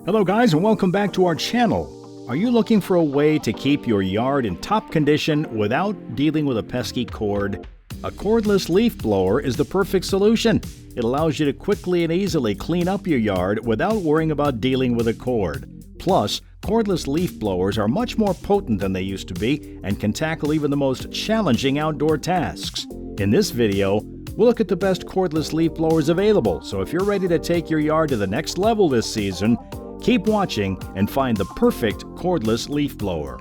Hello guys, and welcome back to our channel. Are you looking for a way to keep your yard in top condition without dealing with a pesky cord? A cordless leaf blower is the perfect solution. It allows you to quickly and easily clean up your yard without worrying about dealing with a cord. Plus, cordless leaf blowers are much more potent than they used to be and can tackle even the most challenging outdoor tasks. In this video, we'll look at the best cordless leaf blowers available, so if you're ready to take your yard to the next level this season, keep watching and find the perfect cordless leaf blower.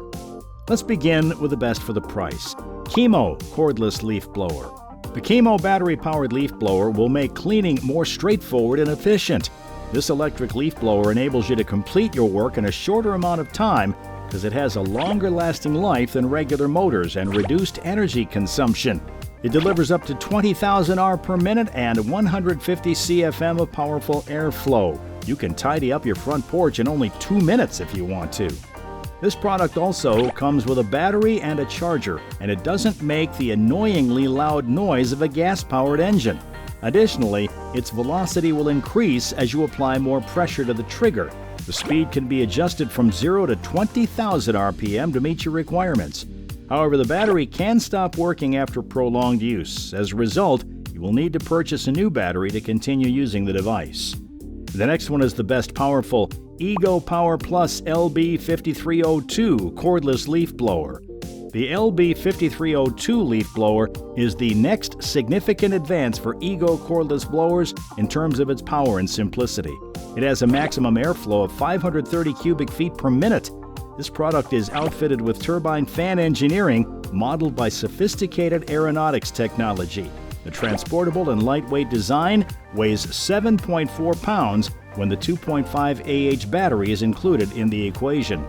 Let's begin with the best for the price. Chemo Cordless Leaf Blower. The Chemo battery-powered leaf blower will make cleaning more straightforward and efficient. This electric leaf blower enables you to complete your work in a shorter amount of time because it has a longer-lasting life than regular motors and reduced energy consumption. It delivers up to 20,000 R per minute and 150 CFM of powerful airflow. You can tidy up your front porch in only 2 minutes if you want to. This product also comes with a battery and a charger, and it doesn't make the annoyingly loud noise of a gas-powered engine. Additionally, its velocity will increase as you apply more pressure to the trigger. The speed can be adjusted from 0 to 20,000 RPM to meet your requirements. However, the battery can stop working after prolonged use. As a result, you will need to purchase a new battery to continue using the device. The next one is the best powerful Ego Power Plus LB5302 Cordless Leaf Blower. The LB5302 leaf blower is the next significant advance for Ego cordless blowers in terms of its power and simplicity. It has a maximum airflow of 530 cubic feet per minute. This product is outfitted with turbine fan engineering modeled by sophisticated aeronautics technology. The transportable and lightweight design weighs 7.4 pounds when the 2.5 Ah battery is included in the equation.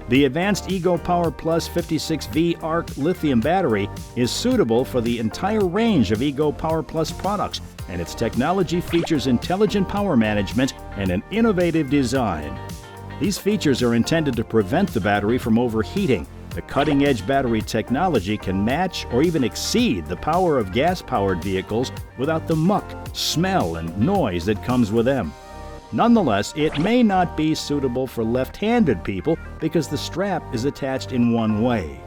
The advanced Ego Power Plus 56V ARC lithium battery is suitable for the entire range of Ego Power Plus products, and its technology features intelligent power management and an innovative design. These features are intended to prevent the battery from overheating. The cutting-edge battery technology can match or even exceed the power of gas-powered vehicles without the muck, smell, and noise that comes with them. Nonetheless, it may not be suitable for left-handed people because the strap is attached in one way.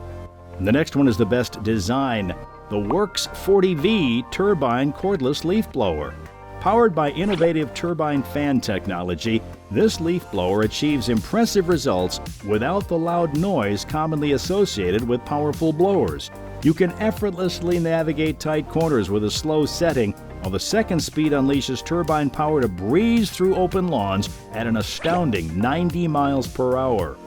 The next one is the best design, the Works 40V Turbine Cordless Leaf Blower. Powered by innovative turbine fan technology, this leaf blower achieves impressive results without the loud noise commonly associated with powerful blowers. You can effortlessly navigate tight corners with a slow setting, while the second speed unleashes turbine power to breeze through open lawns at an astounding 90 miles per hour.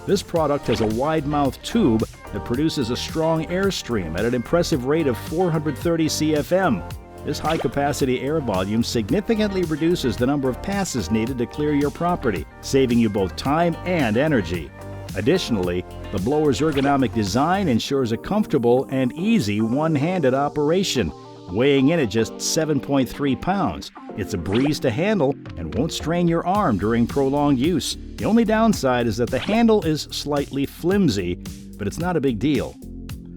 This product has a wide-mouthed tube that produces a strong airstream at an impressive rate of 430 CFM. This high-capacity air volume significantly reduces the number of passes needed to clear your property, saving you both time and energy. Additionally, the blower's ergonomic design ensures a comfortable and easy one-handed operation, weighing in at just 7.3 pounds. It's a breeze to handle and won't strain your arm during prolonged use. The only downside is that the handle is slightly flimsy, but it's not a big deal.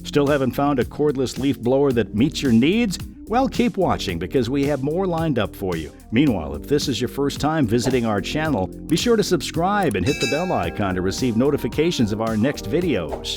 Still haven't found a cordless leaf blower that meets your needs? Well, keep watching because we have more lined up for you. Meanwhile, if this is your first time visiting our channel, be sure to subscribe and hit the bell icon to receive notifications of our next videos.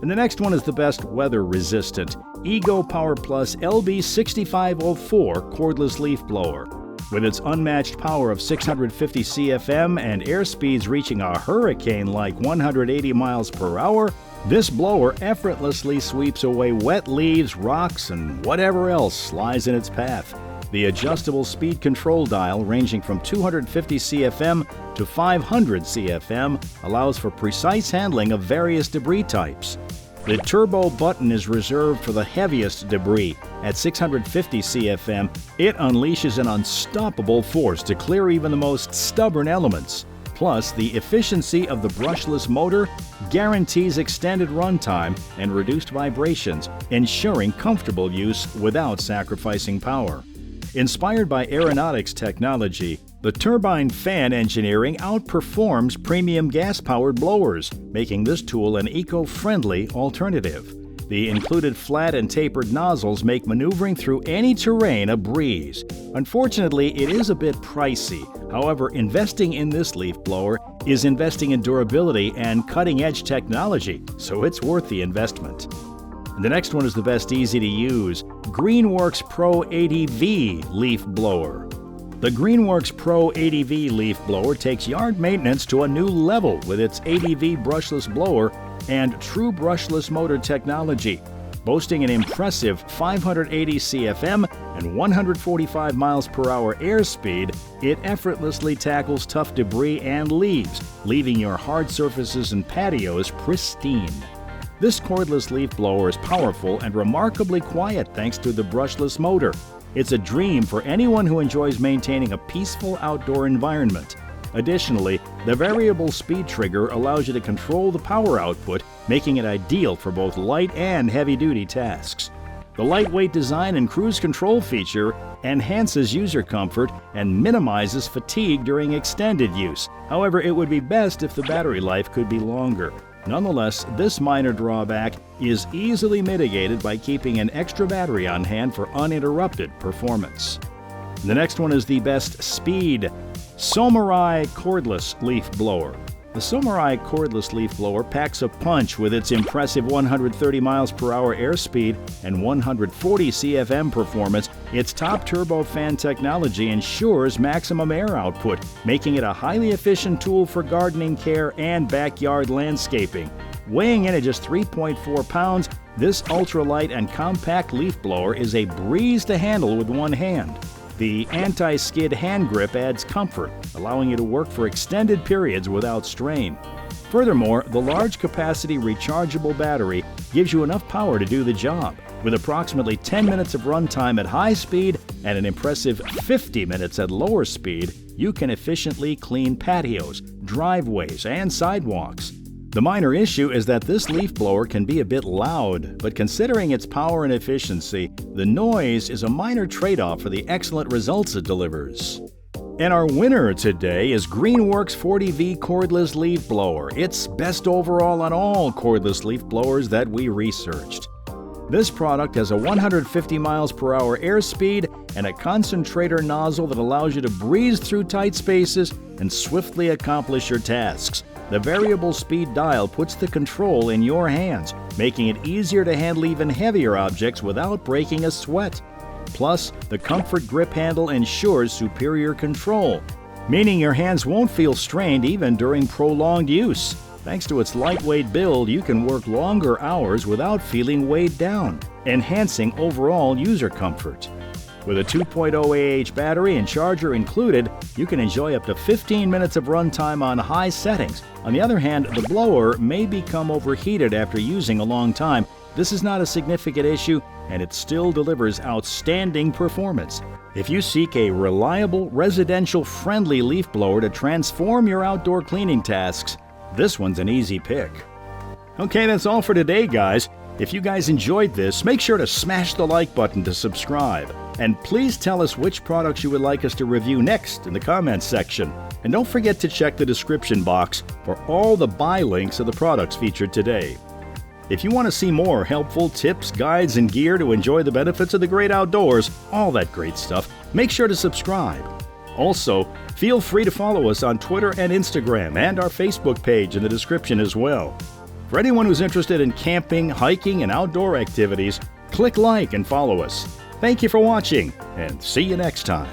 And the next one is the best weather-resistant Ego Power Plus LB6504 Cordless Leaf Blower. With its unmatched power of 650 CFM and air speeds reaching a hurricane-like 180 miles per hour, this blower effortlessly sweeps away wet leaves, rocks, and whatever else lies in its path. The adjustable speed control dial, ranging from 250 CFM to 500 CFM, allows for precise handling of various debris types. The turbo button is reserved for the heaviest debris. At 650 CFM, it unleashes an unstoppable force to clear even the most stubborn elements. Plus, the efficiency of the brushless motor guarantees extended runtime and reduced vibrations, ensuring comfortable use without sacrificing power. Inspired by aeronautics technology, the turbine fan engineering outperforms premium gas-powered blowers, making this tool an eco-friendly alternative. The included flat and tapered nozzles make maneuvering through any terrain a breeze. Unfortunately, it is a bit pricey. However, investing in this leaf blower is investing in durability and cutting-edge technology, so it's worth the investment. And the next one is the best easy-to-use Greenworks Pro 80V Leaf Blower. The Greenworks Pro 80V Leaf Blower takes yard maintenance to a new level with its 80V brushless blower and true brushless motor technology. Boasting an impressive 580 CFM and 145 miles per hour airspeed, it effortlessly tackles tough debris and leaves, leaving your hard surfaces and patios pristine. This cordless leaf blower is powerful and remarkably quiet thanks to the brushless motor. It's a dream for anyone who enjoys maintaining a peaceful outdoor environment. Additionally, the variable speed trigger allows you to control the power output, making it ideal for both light and heavy-duty tasks. The lightweight design and cruise control feature enhances user comfort and minimizes fatigue during extended use. However, it would be best if the battery life could be longer. Nonetheless, this minor drawback is easily mitigated by keeping an extra battery on hand for uninterrupted performance. The next one is the best speed Samurai Cordless Leaf Blower. The Samurai Cordless Leaf Blower packs a punch with its impressive 130 miles per hour airspeed and 140 CFM performance. Its top turbofan technology ensures maximum air output, making it a highly efficient tool for gardening care and backyard landscaping. Weighing in at just 3.4 pounds, this ultralight and compact leaf blower is a breeze to handle with one hand. The anti-skid hand grip adds comfort, allowing you to work for extended periods without strain. Furthermore, the large capacity rechargeable battery gives you enough power to do the job. With approximately 10 minutes of runtime at high speed and an impressive 50 minutes at lower speed, you can efficiently clean patios, driveways, and sidewalks. The minor issue is that this leaf blower can be a bit loud, but considering its power and efficiency, the noise is a minor trade-off for the excellent results it delivers. And our winner today is Greenworks 40V Cordless Leaf Blower. It's best overall on all cordless leaf blowers that we researched. This product has a 150 miles per hour airspeed and a concentrator nozzle that allows you to breeze through tight spaces and swiftly accomplish your tasks. The variable speed dial puts the control in your hands, making it easier to handle even heavier objects without breaking a sweat. Plus, the comfort grip handle ensures superior control, meaning your hands won't feel strained even during prolonged use. Thanks to its lightweight build, you can work longer hours without feeling weighed down, enhancing overall user comfort. With a 2.0 Ah battery and charger included, you can enjoy up to 15 minutes of runtime on high settings. On the other hand, the blower may become overheated after using a long time. This is not a significant issue, and it still delivers outstanding performance. If you seek a reliable, residential-friendly leaf blower to transform your outdoor cleaning tasks, this one's an easy pick. Okay, that's all for today, guys. If you guys enjoyed this, make sure to smash the like button to subscribe. And please tell us which products you would like us to review next in the comments section. And don't forget to check the description box for all the buy links of the products featured today. If you want to see more helpful tips, guides, and gear to enjoy the benefits of the great outdoors, all that great stuff, make sure to subscribe. Also, feel free to follow us on Twitter and Instagram and our Facebook page in the description as well. For anyone who's interested in camping, hiking, and outdoor activities, click like and follow us. Thank you for watching, and see you next time.